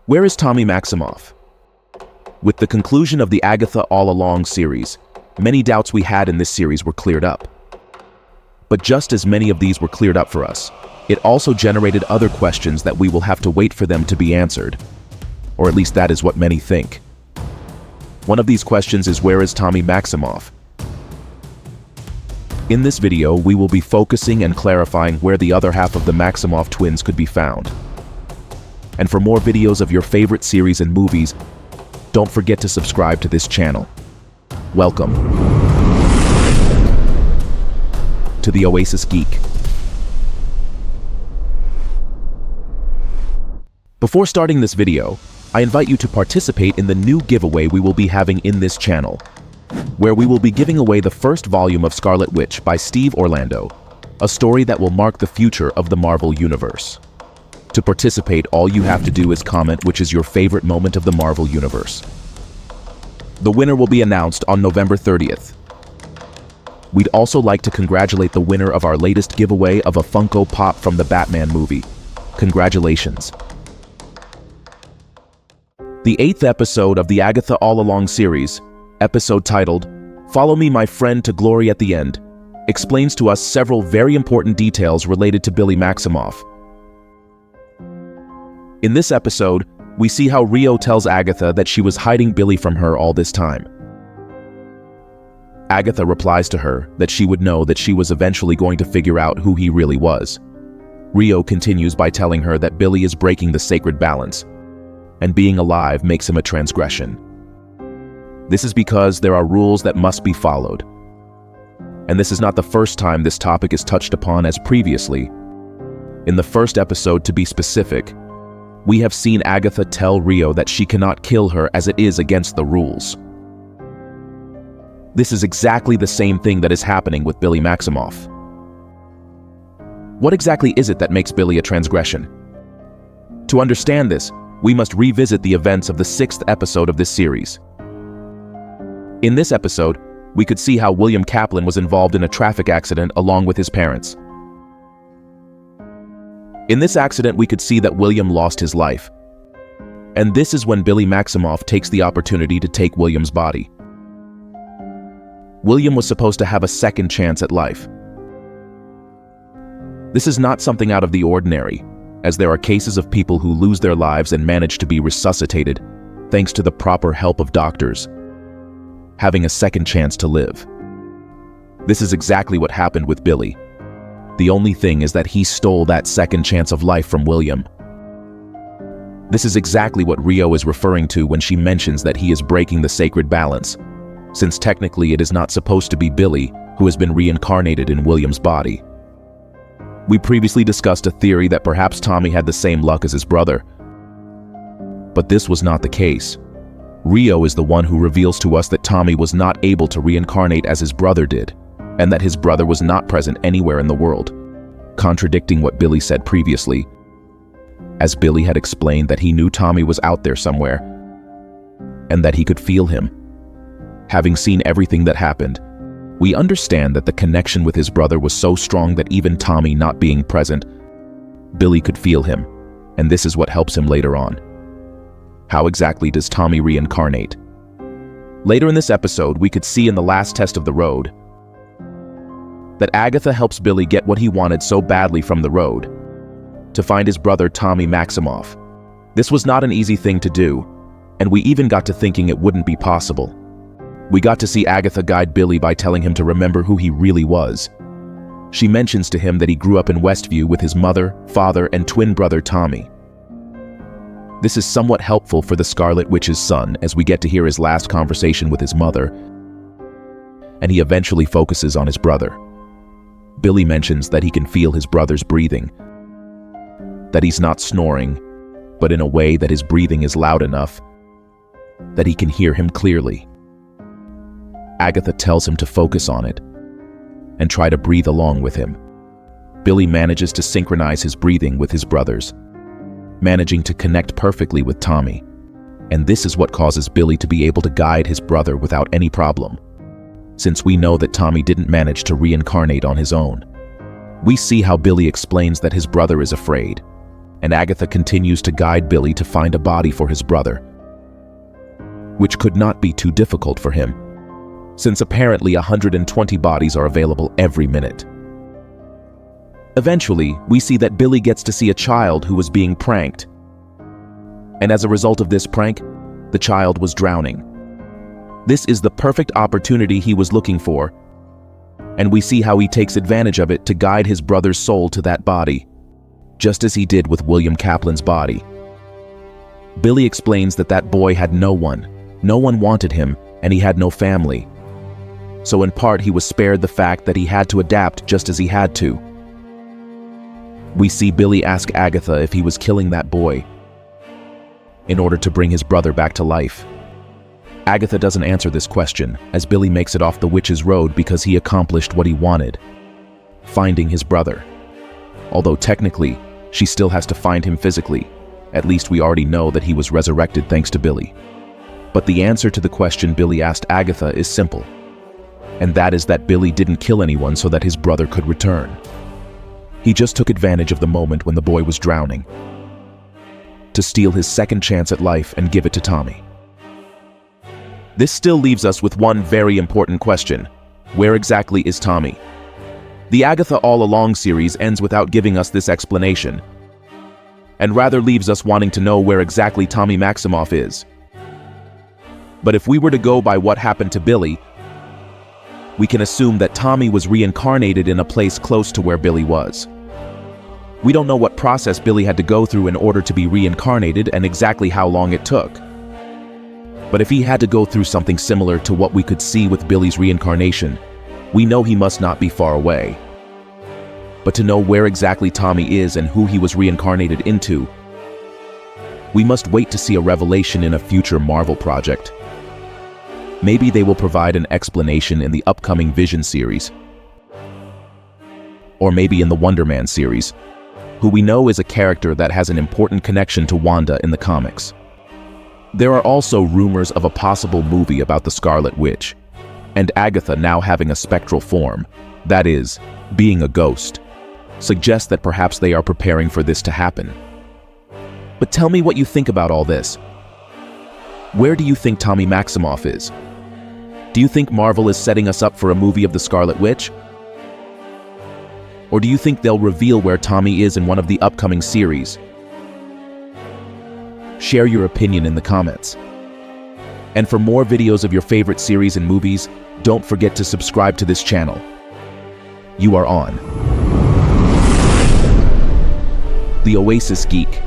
Where is Tommy Maximoff? With the conclusion of the Agatha All Along series, many doubts we had in this series were cleared up. But just as many of these were cleared up for us, it also generated other questions that we will have to wait for them to be answered. Or at least that is what many think. One of these questions is, where is Tommy Maximoff? In this video, we will be focusing and clarifying where the other half of the Maximoff twins could be found. And for more videos of your favorite series and movies, don't forget to subscribe to this channel. Welcome to the Oasis Geek. Before starting this video, I invite you to participate in the new giveaway we will be having in this channel, where we will be giving away the first volume of Scarlet Witch by Steve Orlando, a story that will mark the future of the Marvel Universe. To participate, all you have to do is comment which is your favorite moment of the Marvel Universe. The winner will be announced on November 30th. We'd also like to congratulate the winner of our latest giveaway of a Funko Pop from the Batman movie. Congratulations. The 8th episode of the Agatha All Along series, episode titled, "Follow Me, My Friend, to Glory at the End," explains to us several very important details related to Billy Maximoff. In this episode, we see how Rio tells Agatha that she was hiding Billy from her all this time. Agatha replies to her that she would know that she was eventually going to figure out who he really was. Rio continues by telling her that Billy is breaking the sacred balance, and being alive makes him a transgression. This is because there are rules that must be followed. And this is not the first time this topic is touched upon, as previously. In the first episode, to be specific, we have seen Agatha tell Rio that she cannot kill her as it is against the rules. This is exactly the same thing that is happening with Billy Maximoff. What exactly is it that makes Billy a transgression? To understand this, we must revisit the events of the 6th episode of this series. In this episode, we could see how William Kaplan was involved in a traffic accident along with his parents. In this accident, we could see that William lost his life. And this is when Billy Maximoff takes the opportunity to take William's body. William was supposed to have a second chance at life. This is not something out of the ordinary, as there are cases of people who lose their lives and manage to be resuscitated, thanks to the proper help of doctors, having a second chance to live. This is exactly what happened with Billy. The only thing is that he stole that second chance of life from William. This is exactly what Rio is referring to when she mentions that he is breaking the sacred balance, since technically it is not supposed to be Billy who has been reincarnated in William's body. We previously discussed a theory that perhaps Tommy had the same luck as his brother. But this was not the case. Rio is the one who reveals to us that Tommy was not able to reincarnate as his brother did, and that his brother was not present anywhere in the world, contradicting what Billy said previously, as Billy had explained that he knew Tommy was out there somewhere, and that he could feel him. Having seen everything that happened, we understand that the connection with his brother was so strong that even Tommy not being present, Billy could feel him, and this is what helps him later on. How exactly does Tommy reincarnate? Later in this episode, we could see in the last test of the road that Agatha helps Billy get what he wanted so badly from the road, to find his brother Tommy Maximoff. This was not an easy thing to do, and we even got to thinking it wouldn't be possible. We got to see Agatha guide Billy by telling him to remember who he really was. She mentions to him that he grew up in Westview with his mother, father, and twin brother Tommy. This is somewhat helpful for the Scarlet Witch's son, as we get to hear his last conversation with his mother, and he eventually focuses on his brother. Billy mentions that he can feel his brother's breathing, that he's not snoring, but in a way that his breathing is loud enough that he can hear him clearly. Agatha tells him to focus on it and try to breathe along with him. Billy manages to synchronize his breathing with his brother's, managing to connect perfectly with Tommy, and this is what causes Billy to be able to guide his brother without any problem, since we know that Tommy didn't manage to reincarnate on his own. We see how Billy explains that his brother is afraid, and Agatha continues to guide Billy to find a body for his brother, which could not be too difficult for him, since apparently 120 bodies are available every minute. Eventually, we see that Billy gets to see a child who was being pranked, and as a result of this prank, the child was drowning. This is the perfect opportunity he was looking for, and we see how he takes advantage of it to guide his brother's soul to that body, just as he did with William Kaplan's body. Billy explains that that boy had no one wanted him, and he had no family. So in part, he was spared the fact that he had to adapt just as he had to. We see Billy ask Agatha if he was killing that boy in order to bring his brother back to life. Agatha doesn't answer this question, as Billy makes it off the witch's road because he accomplished what he wanted, finding his brother. Although technically, she still has to find him physically. At least we already know that he was resurrected thanks to Billy. But the answer to the question Billy asked Agatha is simple, and that is that Billy didn't kill anyone so that his brother could return. He just took advantage of the moment when the boy was drowning to steal his second chance at life and give it to Tommy. This still leaves us with one very important question. Where exactly is Tommy? The Agatha All Along series ends without giving us this explanation, and rather leaves us wanting to know where exactly Tommy Maximoff is. But if we were to go by what happened to Billy, we can assume that Tommy was reincarnated in a place close to where Billy was. We don't know what process Billy had to go through in order to be reincarnated and exactly how long it took. But if he had to go through something similar to what we could see with Billy's reincarnation, we know he must not be far away. But to know where exactly Tommy is and who he was reincarnated into, we must wait to see a revelation in a future Marvel project. Maybe they will provide an explanation in the upcoming Vision series, or maybe in the Wonder Man series, who we know is a character that has an important connection to Wanda in the comics. There are also rumors of a possible movie about the Scarlet Witch, and Agatha now having a spectral form, that is, being a ghost, suggests that perhaps they are preparing for this to happen. But tell me what you think about all this. Where do you think Tommy Maximoff is? Do you think Marvel is setting us up for a movie of the Scarlet Witch? Or do you think they'll reveal where Tommy is in one of the upcoming series? Share your opinion in the comments. And for more videos of your favorite series and movies, don't forget to subscribe to this channel. You are on The Oasis Geek.